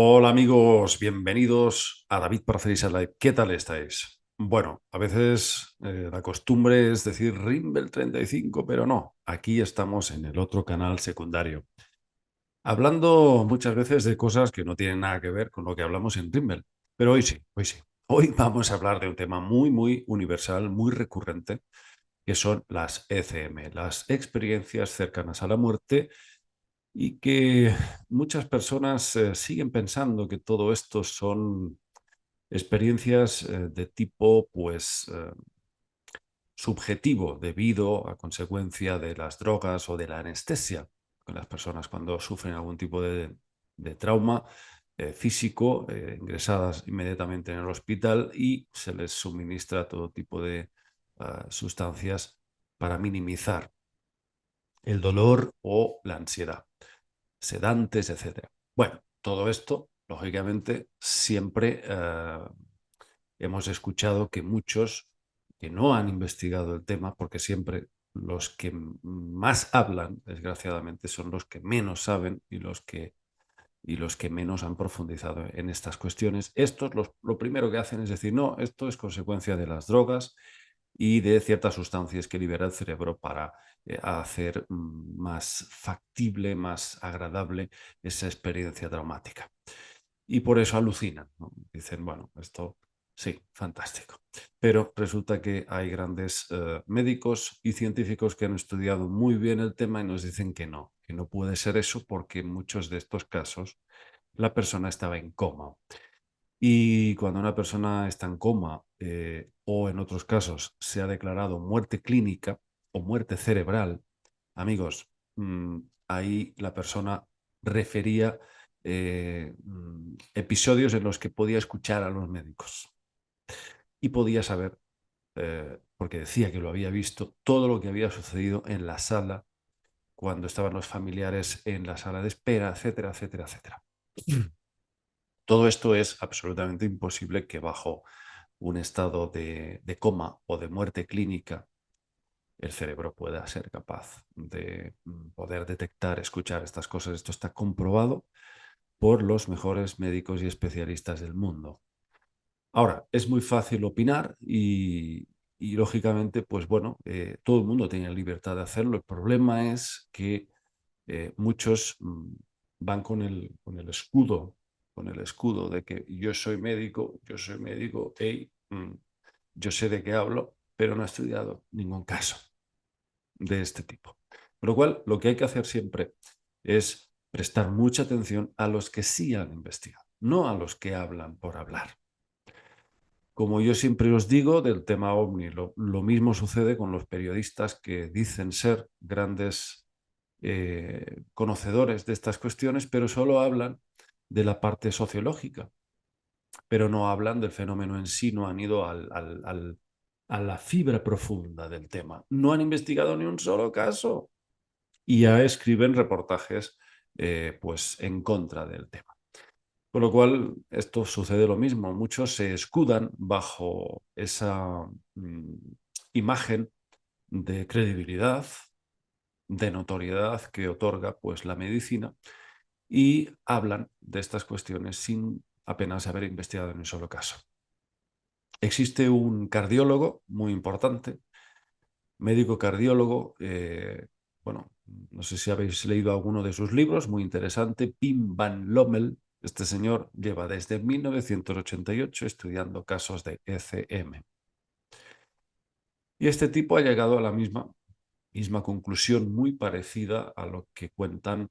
Hola amigos, bienvenidos a David Paracelis Live. ¿Qué tal estáis? Bueno, a veces la costumbre es decir Rimbel 35, pero no, aquí estamos en el otro canal secundario, hablando muchas veces de cosas que no tienen nada que ver con lo que hablamos en Rimbel. Pero hoy sí, hoy sí. Hoy vamos a hablar de un tema muy universal, muy recurrente, que son las ECM, las experiencias cercanas a la muerte y que muchas personas siguen pensando que todo esto son experiencias de tipo subjetivo debido a consecuencia de las drogas o de la anestesia. Que las personas cuando sufren algún tipo de trauma físico, ingresadas inmediatamente en el hospital y se les suministra todo tipo de sustancias para minimizar el dolor o la ansiedad, sedantes, etcétera. Bueno, todo esto, lógicamente, siempre hemos escuchado que muchos que no han investigado el tema, porque siempre los que más hablan, desgraciadamente, son los que menos saben y los que menos han profundizado en estas cuestiones. Estos lo primero que hacen es decir, no, esto es consecuencia de las drogas y de ciertas sustancias que libera el cerebro para hacer más factible, más agradable esa experiencia traumática. Y por eso alucinan, ¿no? Dicen, bueno, esto sí, fantástico. Pero resulta que hay grandes médicos y científicos que han estudiado muy bien el tema y nos dicen que no puede ser eso porque en muchos de estos casos la persona estaba en coma. Y cuando una persona está en coma o en otros casos se ha declarado muerte clínica o muerte cerebral, amigos, ahí la persona refería episodios en los que podía escuchar a los médicos y podía saber, porque decía que lo había visto, todo lo que había sucedido en la sala cuando estaban los familiares en la sala de espera, etcétera, etcétera, etcétera. Todo esto es absolutamente imposible que bajo un estado de coma o de muerte clínica el cerebro pueda ser capaz de poder detectar, escuchar estas cosas. Esto está comprobado por los mejores médicos y especialistas del mundo. Ahora, es muy fácil opinar y lógicamente, pues bueno, todo el mundo tiene libertad de hacerlo. El problema es que muchos van con el escudo de que yo soy médico, hey, yo sé de qué hablo, pero no he estudiado ningún caso de este tipo. Con lo cual, lo que hay que hacer siempre es prestar mucha atención a los que sí han investigado, no a los que hablan por hablar. Como yo siempre os digo del tema OVNI, lo mismo sucede con los periodistas que dicen ser grandes conocedores de estas cuestiones, pero solo hablan de la parte sociológica, pero no hablan del fenómeno en sí, no han ido a la fibra profunda del tema, no han investigado ni un solo caso y ya escriben reportajes pues en contra del tema. Con lo cual, esto sucede lo mismo. Muchos se escudan bajo esa imagen de credibilidad, de notoriedad que otorga pues, la medicina y hablan de estas cuestiones sin apenas haber investigado en un solo caso. Existe un cardiólogo muy importante, médico cardiólogo, bueno, no sé si habéis leído alguno de sus libros, muy interesante, Pim Van Lommel. Este señor lleva desde 1988 estudiando casos de ECM. Y este tipo ha llegado a la misma conclusión, muy parecida a lo que cuentan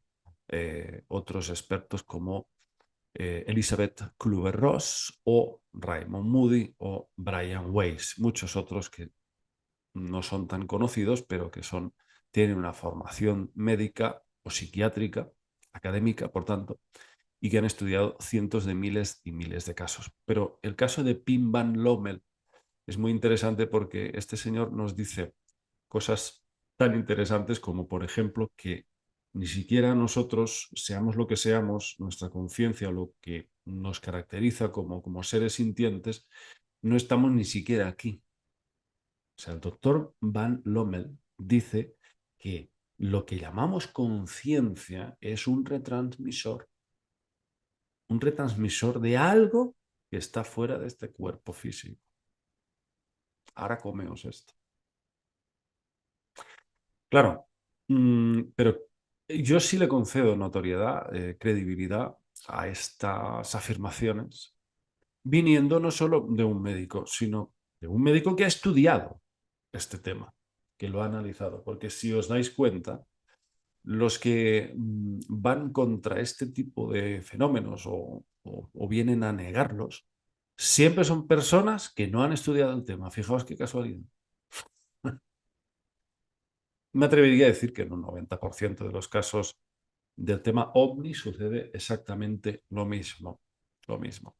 otros expertos como Elizabeth Kübler-Ross o Raymond Moody o Brian Weiss, muchos otros que no son tan conocidos, pero que tienen una formación médica o psiquiátrica, académica, por tanto, y que han estudiado cientos de miles y miles de casos. Pero el caso de Pim Van Lommel es muy interesante porque este señor nos dice cosas tan interesantes como, por ejemplo, que ni siquiera nosotros, seamos lo que seamos, nuestra conciencia o lo que nos caracteriza como seres sintientes, no estamos ni siquiera aquí. O sea, el doctor Van Lommel dice que lo que llamamos conciencia es un retransmisor. un retransmisor de algo que está fuera de este cuerpo físico. Ahora comeos esto. Claro, pero yo sí le concedo notoriedad, credibilidad a estas afirmaciones, viniendo no solo de un médico, sino de un médico que ha estudiado este tema, que lo ha analizado. Porque si os dais cuenta, los que van contra este tipo de fenómenos o vienen a negarlos, siempre son personas que no han estudiado el tema. Fijaos qué casualidad. Me atrevería a decir que en un 90% de los casos del tema ovni sucede exactamente lo mismo. Lo mismo.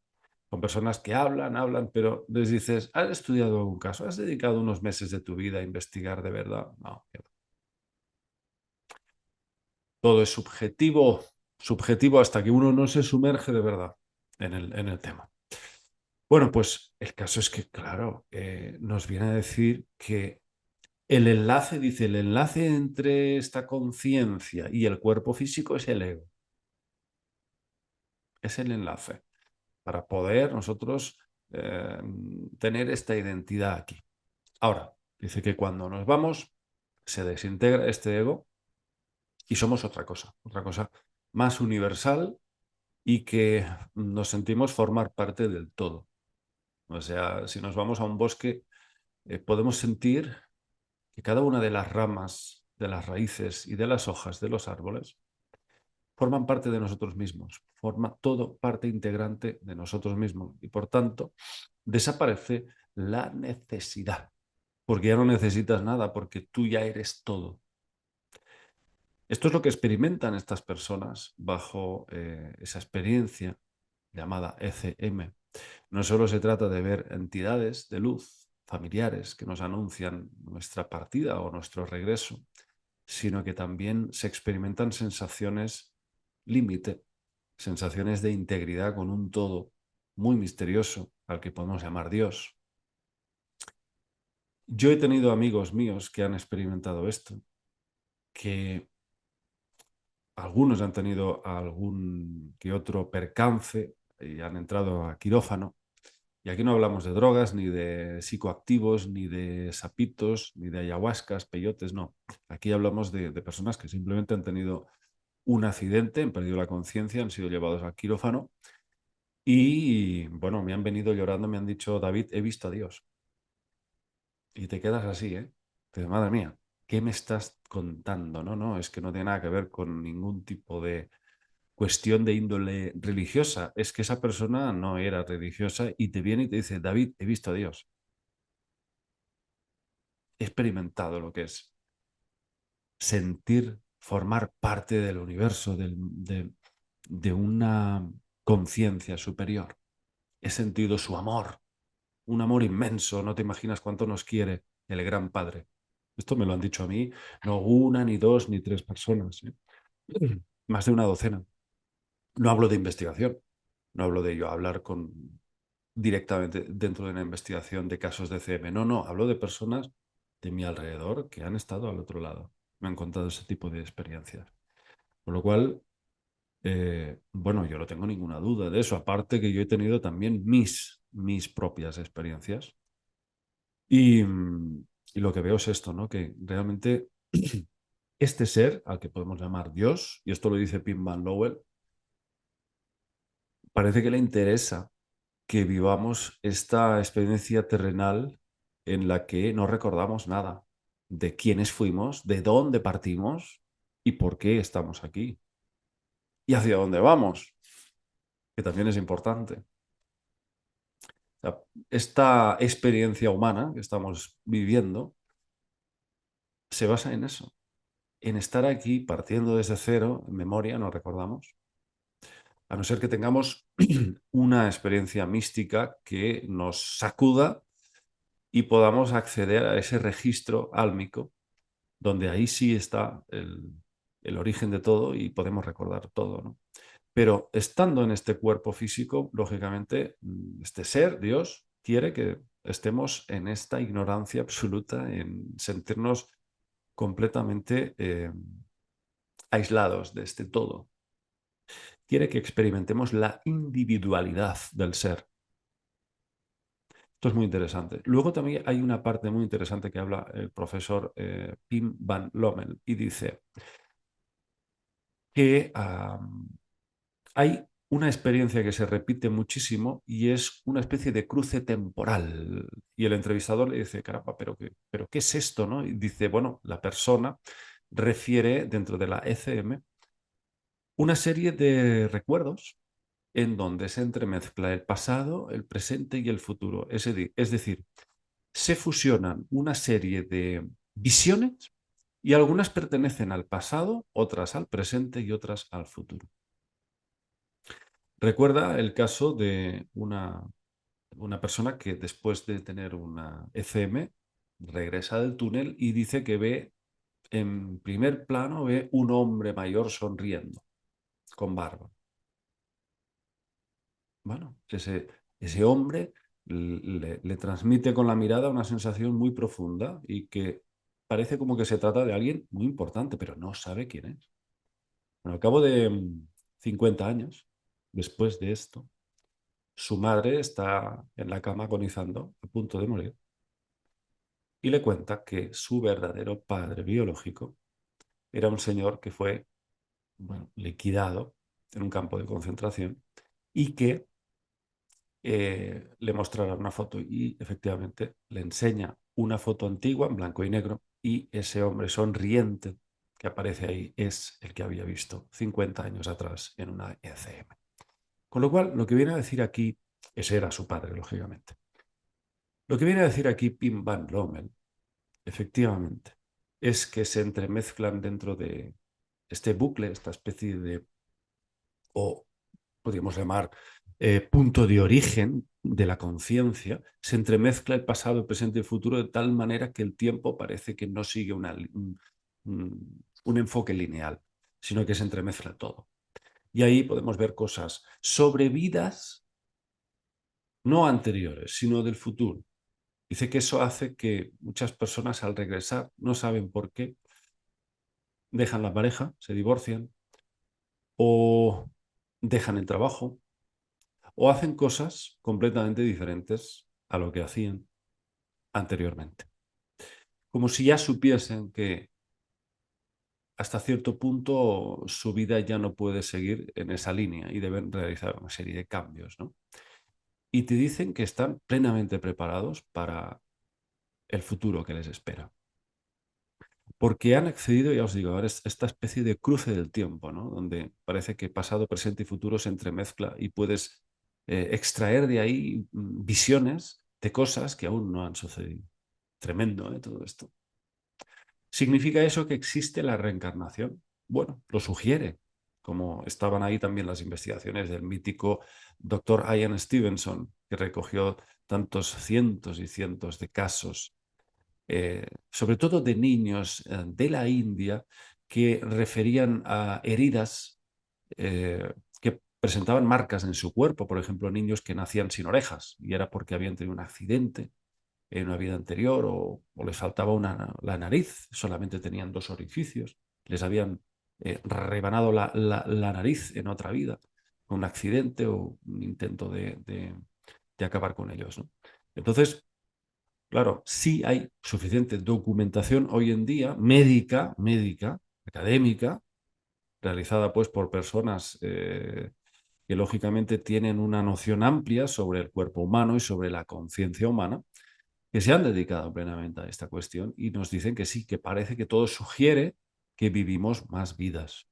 Con personas que hablan, pero les dices, ¿has estudiado algún caso? ¿Has dedicado unos meses de tu vida a investigar de verdad? No. Todo es subjetivo, subjetivo hasta que uno no se sumerge de verdad en el tema. Bueno, pues el caso es que, claro, nos viene a decir que el enlace, dice, el enlace entre esta conciencia y el cuerpo físico es el ego. Es el enlace para poder nosotros eh, tener esta identidad aquí. Ahora, dice que cuando nos vamos, se desintegra este ego y somos otra cosa más universal y que nos sentimos formar parte del todo. O sea, si nos vamos a un bosque, podemos sentir que cada una de las ramas, de las raíces y de las hojas de los árboles forman parte de nosotros mismos, forma todo parte integrante de nosotros mismos y por tanto desaparece la necesidad, porque ya no necesitas nada, porque tú ya eres todo. Esto es lo que experimentan estas personas bajo esa experiencia llamada ECM. No solo se trata de ver entidades de luz, familiares, que nos anuncian nuestra partida o nuestro regreso, sino que también se experimentan sensaciones límite, sensaciones de integridad con un todo muy misterioso al que podemos llamar Dios. Yo he tenido amigos míos que han experimentado esto, que algunos han tenido algún que otro percance y han entrado a quirófano. Y aquí no hablamos de drogas, ni de psicoactivos, ni de sapitos, ni de ayahuascas, peyotes, no. Aquí hablamos de personas que simplemente han tenido un accidente, han perdido la conciencia, han sido llevados al quirófano y, bueno, me han venido llorando, me han dicho, David, he visto a Dios. Y te quedas así, ¿eh? Madre mía, ¿qué me estás contando? No, no, es que no tiene nada que ver con ningún tipo de cuestión de índole religiosa. Es que esa persona no era religiosa y te viene y te dice, David, he visto a Dios. He experimentado lo que es sentir, formar parte del universo, de una conciencia superior. He sentido su amor, un amor inmenso, no te imaginas cuánto nos quiere el gran Padre. Esto me lo han dicho a mí, no una, ni dos, ni tres personas, ¿eh? Más de una docena. No hablo de investigación, no hablo de yo hablar con directamente dentro de una investigación de casos de CM. No, no, hablo de personas de mi alrededor que han estado al otro lado. Me han contado ese tipo de experiencias. Con lo cual, bueno, yo no tengo ninguna duda de eso. Aparte que yo he tenido también mis propias experiencias. Y, y lo que veo es esto, ¿no? Que realmente este ser, al que podemos llamar Dios, y esto lo dice Pim Van Lowell, parece que le interesa que vivamos esta experiencia terrenal en la que no recordamos nada de quiénes fuimos, de dónde partimos y por qué estamos aquí y hacia dónde vamos, que también es importante. O sea, esta experiencia humana que estamos viviendo se basa en eso, en estar aquí partiendo desde cero, en memoria, no recordamos, a no ser que tengamos una experiencia mística que nos sacuda y podamos acceder a ese registro álmico, donde ahí sí está el origen de todo y podemos recordar todo, ¿no? Pero estando en este cuerpo físico, lógicamente, este ser, Dios, quiere que estemos en esta ignorancia absoluta, en sentirnos completamente aislados de este todo. quiere que experimentemos la individualidad del ser. Esto es muy interesante. Luego también hay una parte muy interesante que habla el profesor Pim van Lommel y dice que hay una experiencia que se repite muchísimo y es una especie de cruce temporal. Y el entrevistador le dice, caramba, pero ¿qué es esto, no? Y dice, bueno, la persona refiere dentro de la ECM una serie de recuerdos en donde se entremezcla el pasado, el presente y el futuro. Es decir, se fusionan una serie de visiones y algunas pertenecen al pasado, otras al presente y otras al futuro. Recuerda el caso de una persona que después de tener una ECM regresa del túnel y dice que ve en primer plano ve un hombre mayor sonriendo, con barba. Bueno, ese hombre le transmite con la mirada una sensación muy profunda y que parece como que se trata de alguien muy importante, pero no sabe quién es. Bueno, al cabo de 50 años, después de esto, su madre está en la cama agonizando, a punto de morir, y le cuenta que su verdadero padre biológico era un señor que fue, bueno, liquidado en un campo de concentración y que le mostrará una foto y efectivamente le enseña una foto antigua en blanco y negro y ese hombre sonriente que aparece ahí es el que había visto 50 años atrás en una ECM. Con lo cual, lo que viene a decir aquí, ese era su padre, lógicamente. Lo que viene a decir aquí Pim Van Lommel, efectivamente, es que se entremezclan dentro de este bucle, esta especie de, o podríamos llamar punto de origen de la conciencia, se entremezcla el pasado, el presente y el futuro de tal manera que el tiempo parece que no sigue un enfoque lineal, sino que se entremezcla todo. Y ahí podemos ver cosas sobre vidas no anteriores, sino del futuro. Dice que eso hace que muchas personas al regresar no saben por qué, dejan la pareja, se divorcian o dejan el trabajo o hacen cosas completamente diferentes a lo que hacían anteriormente. Como si ya supiesen que hasta cierto punto su vida ya no puede seguir en esa línea y deben realizar una serie de cambios, ¿no? Y te dicen que están plenamente preparados para el futuro que les espera. Porque han accedido, ya os digo, ahora es esta especie de cruce del tiempo, ¿no? Donde parece que pasado, presente y futuro se entremezcla y puedes extraer de ahí visiones de cosas que aún no han sucedido. Tremendo, ¿eh? Todo esto. ¿Significa eso que existe la reencarnación? Bueno, lo sugiere, como estaban ahí también las investigaciones del mítico doctor Ian Stevenson, que recogió tantos cientos y cientos de casos sobre todo de niños de la India que referían a heridas que presentaban marcas en su cuerpo, por ejemplo, niños que nacían sin orejas y era porque habían tenido un accidente en una vida anterior o les faltaba la nariz, solamente tenían dos orificios, les habían rebanado la nariz en otra vida, un accidente o un intento de acabar con ellos, ¿no? Entonces, claro, sí hay suficiente documentación hoy en día, médica, académica, realizada pues por personas que lógicamente tienen una noción amplia sobre el cuerpo humano y sobre la conciencia humana, que se han dedicado plenamente a esta cuestión y nos dicen que sí, que parece que todo sugiere que vivimos más vidas.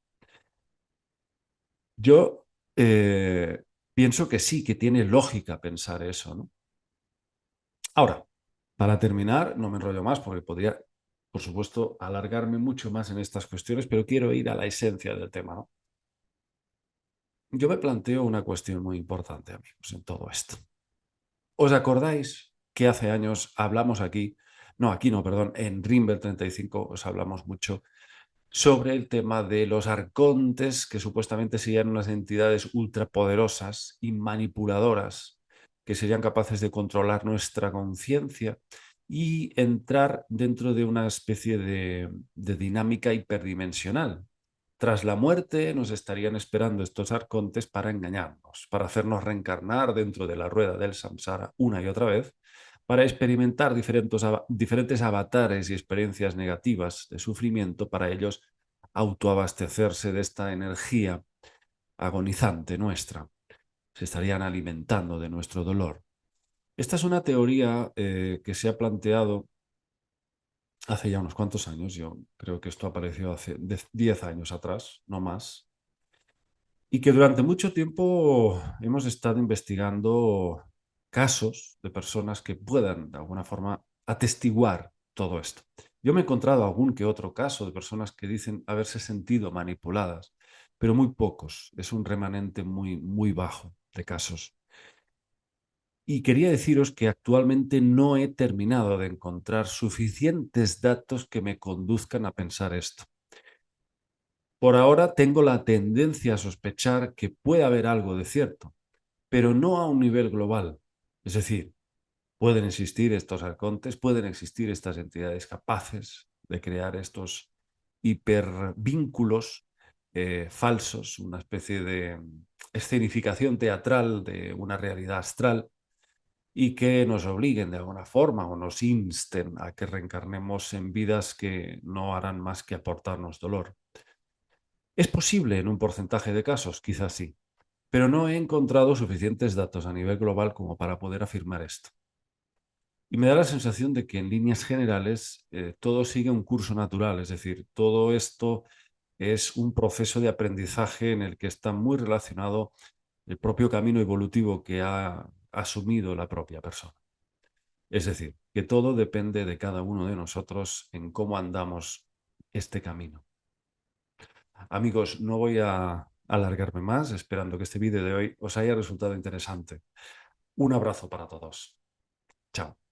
Yo pienso que sí, que tiene lógica pensar eso, ¿no? Ahora, para terminar, no me enrollo más porque podría, por supuesto, alargarme mucho más en estas cuestiones, pero quiero ir a la esencia del tema, ¿no? Yo me planteo una cuestión muy importante, amigos, en todo esto. ¿Os acordáis que hace años hablamos aquí, no, aquí no, perdón, en Rimber 35 os hablamos mucho sobre el tema de los arcontes, que supuestamente serían unas entidades ultrapoderosas y manipuladoras que serían capaces de controlar nuestra conciencia y entrar dentro de una especie de dinámica hiperdimensional? Tras la muerte nos estarían esperando estos arcontes para engañarnos, para hacernos reencarnar dentro de la rueda del samsara una y otra vez, para experimentar diferentes avatares y experiencias negativas de sufrimiento, para ellos autoabastecerse de esta energía agonizante nuestra. Se estarían alimentando de nuestro dolor. Esta es una teoría que se ha planteado hace ya unos cuantos años. Yo creo que esto apareció hace 10 años atrás, no más, y que durante mucho tiempo hemos estado investigando casos de personas que puedan de alguna forma atestiguar todo esto. Yo me he encontrado algún que otro caso de personas que dicen haberse sentido manipuladas, pero muy pocos. Es un remanente muy, muy bajo de casos. Y quería deciros que actualmente no he terminado de encontrar suficientes datos que me conduzcan a pensar esto. Por ahora tengo la tendencia a sospechar que puede haber algo de cierto, pero no a un nivel global. Es decir, pueden existir estos arcontes, pueden existir estas entidades capaces de crear estos hipervínculos falsos, una especie de escenificación teatral de una realidad astral, y que nos obliguen de alguna forma o nos insten a que reencarnemos en vidas que no harán más que aportarnos dolor. Es posible en un porcentaje de casos, quizás sí, pero no he encontrado suficientes datos a nivel global como para poder afirmar esto. Y me da la sensación de que en líneas generales todo sigue un curso natural, es decir, todo esto es un proceso de aprendizaje en el que está muy relacionado el propio camino evolutivo que ha asumido la propia persona. Es decir, que todo depende de cada uno de nosotros en cómo andamos este camino. Amigos, no voy a alargarme más, esperando que este vídeo de hoy os haya resultado interesante. Un abrazo para todos. Chao.